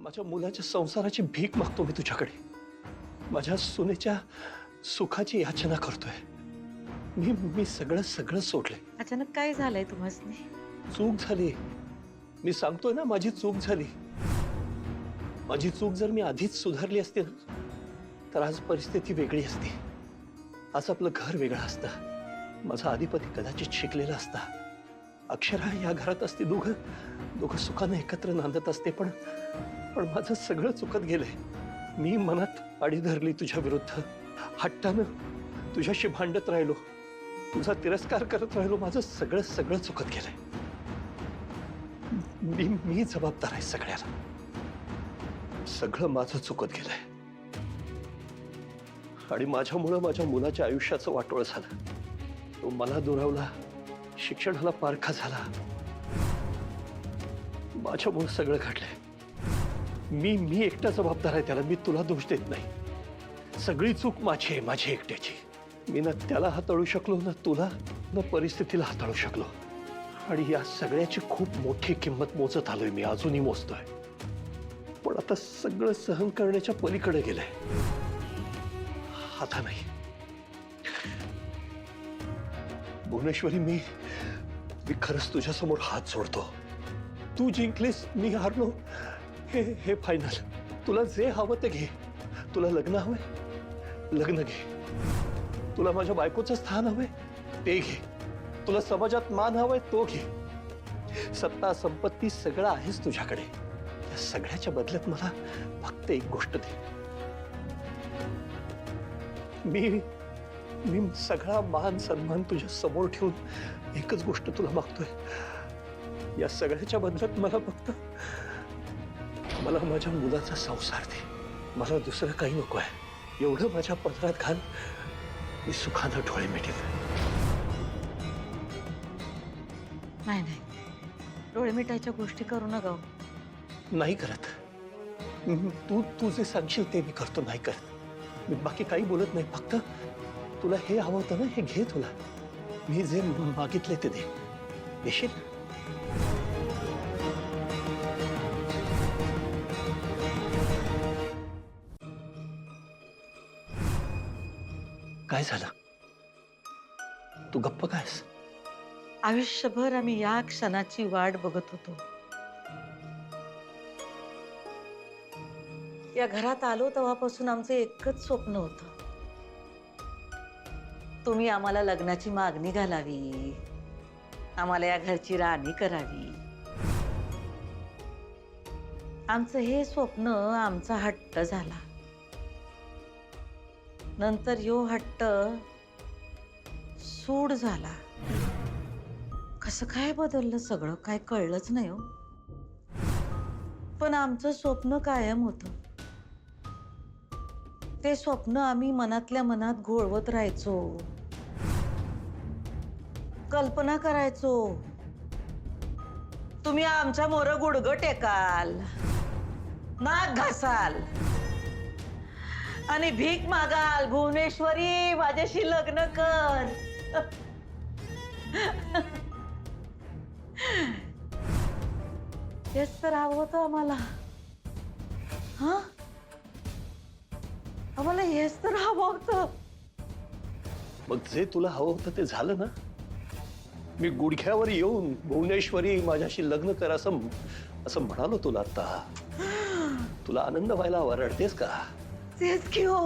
माझ्या मुलाच्या संसाराची भीक मागतो मी तुझ्याकडे. माझ्या सुनेच्या सुखाची याचना करतोय. मी सगळं सगळं सोडले. अचानक काय झालंय तुम्हाला? चूक झाली. मी सांगतोय ना, माझी चूक झाली. माझी चूक जर मी आधीच सुधारली असती ना, तर आज परिस्थिती वेगळी असती. आज आपलं घर वेगळं असतं. माझा अधिपती कदाचित शिकलेला असता. अक्षरा या घरात असते. दोघं सुखानं एकत्र नांदत असते. पण माझं सगळं चुकत गेलंय. मी मनात आडी धरली तुझ्या विरुद्ध. हट्टानं तुझ्याशी भांडत राहिलो. तुझा तिरस्कार करत राहिलो. माझं सगळं सगळं चुकत गेलंय. मी जबाबदार आहे सगळ्याला. सगळं माझं चुकत गेलंय. आणि माझ्यामुळं माझ्या मुलाच्या आयुष्याचं वाटोळ झालं. तो मला दुरावला. शिक्षणाला पारखा झाला. माझ्यामुळे सगळं घडलंय. मी एकटा जबाबदार आहे त्याला. मी तुला दोष देत नाही. सगळी चूक माझी आहे, माझी एकट्याची. मी ना त्याला हाताळू शकलो, ना तुला, ना परिस्थितीला हाताळू शकलो. आणि या सगळ्याची खूप मोठी किंमत मोजत आलोय मी. अजूनही मोजतोय. पण आता सगळं सहन करण्याच्या पलीकडे गेलंय. आता नाही. भुवनेश्वरी, मी खरंच तुझ्या समोर हात जोडतो. तू जिंकलीस, मी हारलो. हे फायनल. तुला जे हवं ते घे. तुला लग्न हवंय, लग्न घे. तुला माझ्या बायकोचं स्थान हवंय, ते घे. तुला समाजात मान हवंय, तो घे. सत्ता, संपत्ती सगळं आहेच तुझ्याकडे. या सगळ्याच्या बदल्यात मला फक्त एक गोष्ट दे. मी सगळा मान सन्मान तुझ्या समोर ठेवून एकच गोष्ट तुला मागतोय. या सगळ्याच्या बदल्यात मला माझ्या मुलाचा संसार दे. मला दुसरं काही नको आहे. एवढं माझ्या पदरात घाल, मी सुखानं डोळे मिटेल. नाही, डोळे मिटायच्या गोष्टी करू नका. नाही करत. तू जे सांगशील ते मी करतो. नाही करत. मी बाकी काही बोलत नाही. फक्त तुला हे हवं होतं ना, हे घे. तुला मी जे मागितले ते दे. देशील? काय झालं? तू गप्प कायस? आयुष्यभर आम्ही या क्षणाची वाट बघत होतो. या घरात आलो तेव्हापासून आमचं एकच स्वप्न होतं. तुम्ही आम्हाला लग्नाची मागणी घालावी, आम्हाला या घरची राणी करावी. आमचं हे स्वप्न आमचा हट्ट झाला. नंतर यो हट्ट सूड झाला. कसं काय बदललं सगळं काय कळलंच नाही हो. पण आमचं स्वप्न कायम होतं. ते स्वप्न आम्ही मनातल्या मनात घोळवत राहायचो, कल्पना करायचो. तुम्ही आमच्या मोर गुडघं टेकाल, नाक घासाल आणि भीक मागाल, भुवनेश्वरी माझ्याशी लग्न कर. हेच तर हवं होतं आम्हाला. हा, आम्हाला हेच तर हवं होतं. मग जे तुला हवं होतं ते झालं ना. मी गुडघ्यावर येऊन भुवनेश्वरी माझ्याशी लग्न कर असं म्हणालो तुला. आता तुला आनंद व्हायला रडतेस का? तेच की हो.